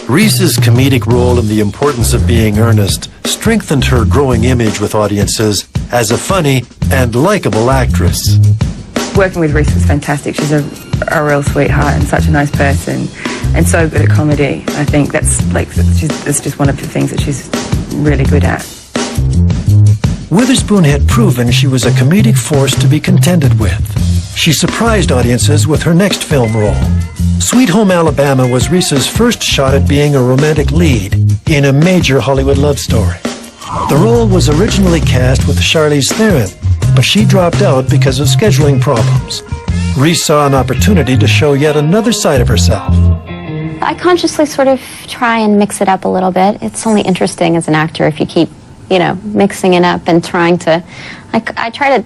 Reese's comedic role in The Importance of Being Earnest strengthened her growing image with audiences as a funny and likable actress. Working with Reese was fantastic. She's a real sweetheart and such a nice person and so good at comedy. I think that's just one of the things that she's really good at. Witherspoon had proven she was a comedic force to be contended with. She surprised audiences with her next film role. Sweet Home Alabama was Reese's first shot at being a romantic lead in a major Hollywood love story. The role was originally cast with Charlize Theron, but she dropped out because of scheduling problems. Reese saw an opportunity to show yet another side of herself. I consciously sort of try and mix it up a little bit. It's only interesting as an actor if you keep, mixing it up and trying to... I try to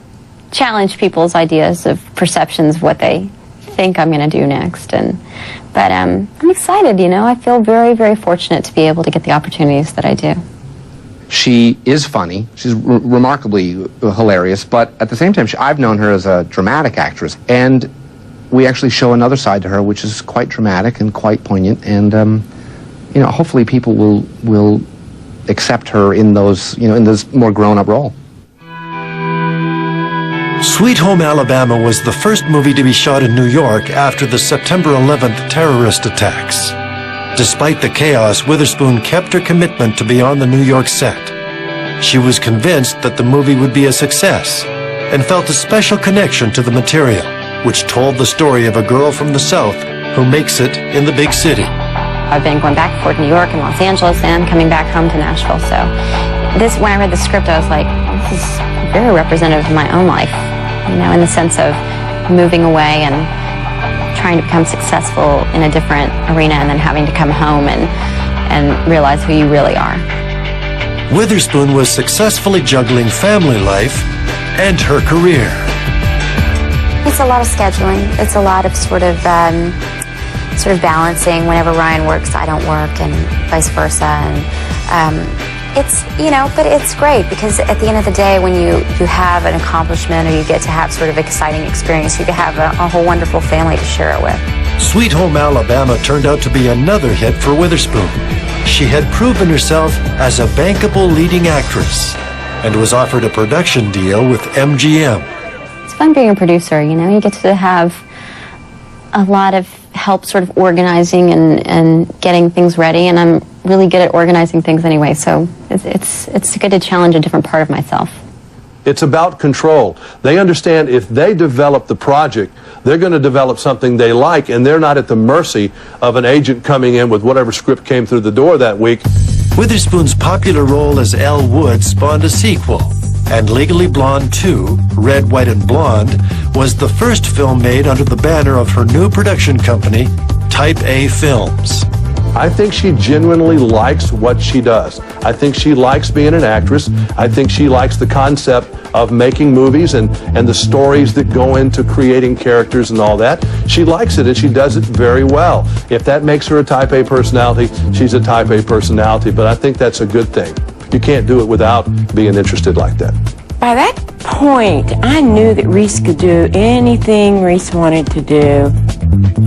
challenge people's ideas of perceptions of what they think I'm going to do next. But I'm excited, I feel very, very fortunate to be able to get the opportunities that I do. She is funny. She's remarkably hilarious, but at the same time, I've known her as a dramatic actress, and we actually show another side to her, which is quite dramatic and quite poignant, and hopefully people will accept her in those, in this more grown-up role. Sweet Home Alabama was the first movie to be shot in New York after the September 11th terrorist attacks. Despite the chaos, Witherspoon kept her commitment to be on the New York set. She was convinced that the movie would be a success and felt a special connection to the material, which told the story of a girl from the South who makes it in the big city. I've been going back and forth to New York and Los Angeles and coming back home to Nashville. So when I read the script, I was like, this is very representative of my own life, in the sense of moving away and trying to become successful in a different arena and then having to come home and realize who you really are. Witherspoon was successfully juggling family life and her career. It's a lot of scheduling. It's a lot of sort of balancing. Whenever Ryan works, I don't work, and vice versa. And it's, but it's great because at the end of the day, when you have an accomplishment or you get to have sort of exciting experience, you can have a whole wonderful family to share it with. Sweet Home Alabama turned out to be another hit for Witherspoon. She had proven herself as a bankable leading actress and was offered a production deal with MGM. It's fun being a producer, you get to have a lot of help sort of organizing and getting things ready, and I'm really good at organizing things anyway, so it's good to challenge a different part of myself. It's about control. They understand if they develop the project, they're going to develop something they like, and they're not at the mercy of an agent coming in with whatever script came through the door that week. Witherspoon's popular role as Elle Wood spawned a sequel, and Legally Blonde 2, Red, White, and Blonde, was the first film made under the banner of her new production company, Type A Films. I think she genuinely likes what she does. I think she likes being an actress. I think she likes the concept of making movies and the stories that go into creating characters and all that. She likes it, and she does it very well. If that makes her a Type A personality, she's a Type A personality, but I think that's a good thing. You can't do it without being interested like that. By that point, I knew that Reese could do anything Reese wanted to do.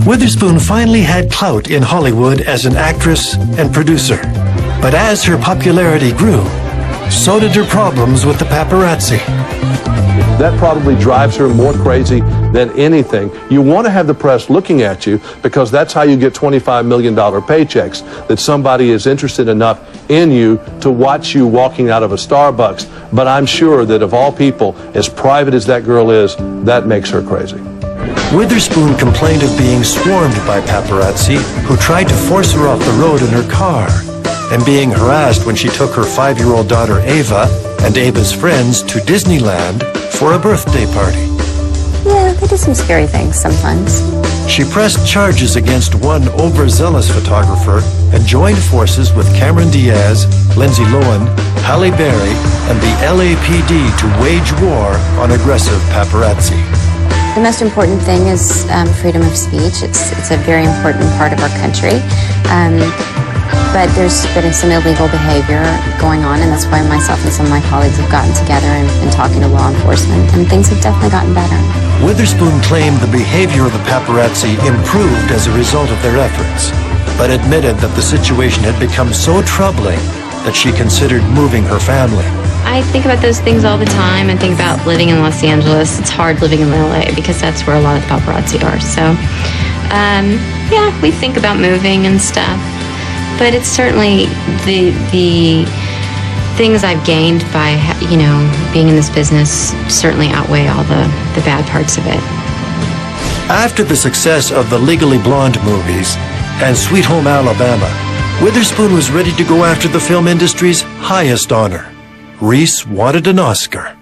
Witherspoon finally had clout in Hollywood as an actress and producer. But as her popularity grew, so did her problems with the paparazzi. That probably drives her more crazy than anything. You want to have the press looking at you because that's how you get $25 million paychecks, that somebody is interested enough in you to watch you walking out of a Starbucks. But I'm sure that of all people, as private as that girl is, that makes her crazy. Witherspoon complained of being swarmed by paparazzi who tried to force her off the road in her car, and being harassed when she took her 5-year-old daughter Ava and Ava's friends to Disneyland for a birthday party. Yeah, they do some scary things sometimes. She pressed charges against one overzealous photographer and joined forces with Cameron Diaz, Lindsay Lohan, Halle Berry, and the LAPD to wage war on aggressive paparazzi. The most important thing is freedom of speech. It's a very important part of our country. But there's been some illegal behavior going on, and that's why myself and some of my colleagues have gotten together and been talking to law enforcement, and things have definitely gotten better. Witherspoon claimed the behavior of the paparazzi improved as a result of their efforts. but admitted that the situation had become so troubling that she considered moving her family. I think about those things all the time. I think about living in Los Angeles. It's hard living in LA because that's where a lot of the paparazzi are. So, yeah, we think about moving and stuff. But it's certainly the things I've gained by, you know, being in this business certainly outweigh all the bad parts of it. After the success of the Legally Blonde movies and Sweet Home Alabama, Witherspoon was ready to go after the film industry's highest honor. Reese wanted an Oscar.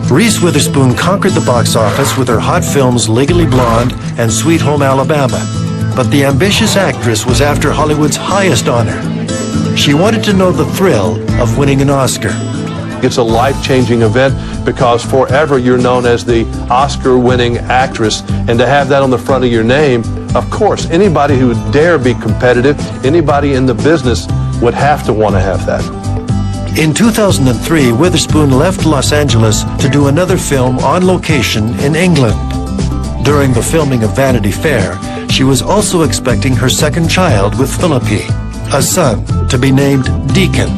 Reese Witherspoon conquered the box office with her hot films Legally Blonde and Sweet Home Alabama, but the ambitious actress was after Hollywood's highest honor. She wanted to know the thrill of winning an Oscar. It's a life-changing event because forever you're known as the Oscar-winning actress, and to have that on the front of your name, of course, anybody who would dare be competitive, anybody in the business would have to want to have that. In 2003, Witherspoon left Los Angeles to do another film on location in England. During the filming of Vanity Fair, she was also expecting her second child with Philippi, a son to be named Deacon.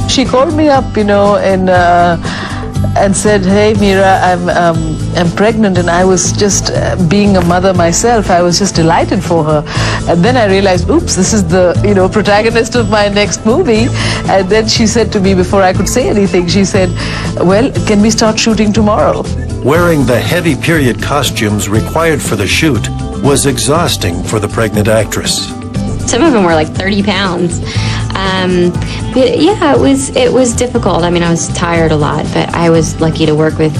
She called me up, you know, and said, "Hey, Mira, I'm pregnant," and I was just being a mother myself. I was just delighted for her, and then I realized, oops, this is the, you know, protagonist of my next movie. And then she said to me, before I could say anything, she said, "Well, can we start shooting tomorrow?" Wearing the heavy period costumes required for the shoot was exhausting for the pregnant actress. Some of them were like 30 pounds. But yeah, it was difficult. I mean, I was tired a lot, but I was lucky to work with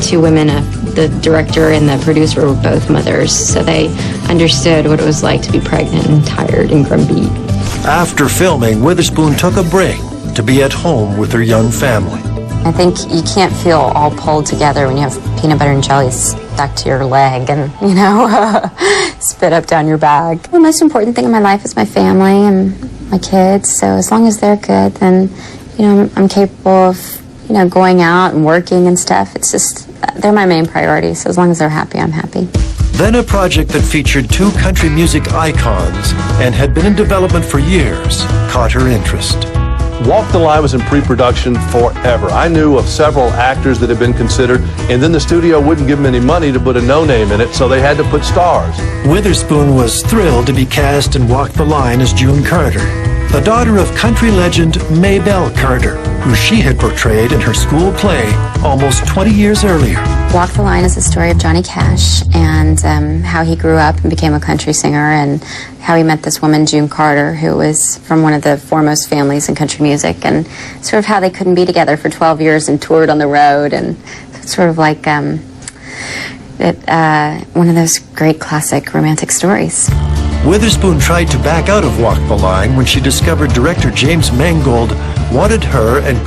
two women. The director and the producer were both mothers, so they understood what it was like to be pregnant and tired and grumpy. After filming, Witherspoon took a break to be at home with her young family. I think you can't feel all pulled together when you have peanut butter and jelly stuck to your leg and, you know, spit up down your back. The most important thing in my life is my family and my kids. So as long as they're good, then, you know, I'm capable of, you know, going out and working and stuff. It's just, they're my main priority. So as long as they're happy, I'm happy. Then a project that featured two country music icons and had been in development for years caught her interest. Walk the Line was in pre-production forever. I knew of several actors that had been considered, and then the studio wouldn't give them any money to put a no-name in it, so they had to put stars. Witherspoon was thrilled to be cast in Walk the Line as June Carter, the daughter of country legend Maybelle Carter, who she had portrayed in her school play almost 20 years earlier. Walk the Line is the story of Johnny Cash and how he grew up and became a country singer, and how he met this woman, June Carter, who was from one of the foremost families in country music, and sort of how they couldn't be together for 12 years and toured on the road, and sort of like one of those great classic romantic stories. Witherspoon tried to back out of Walk the Line when she discovered director James Mangold wanted her and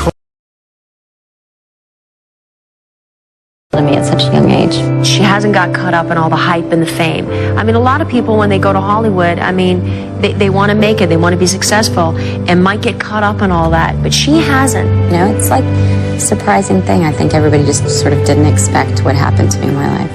To me at such a young age. She hasn't got caught up in all the hype and the fame. I mean, a lot of people, when they go to Hollywood, I mean, they want to make it, they want to be successful, and might get caught up in all that, but she hasn't. You know, it's like a surprising thing. I think everybody just sort of didn't expect what happened to me in my life.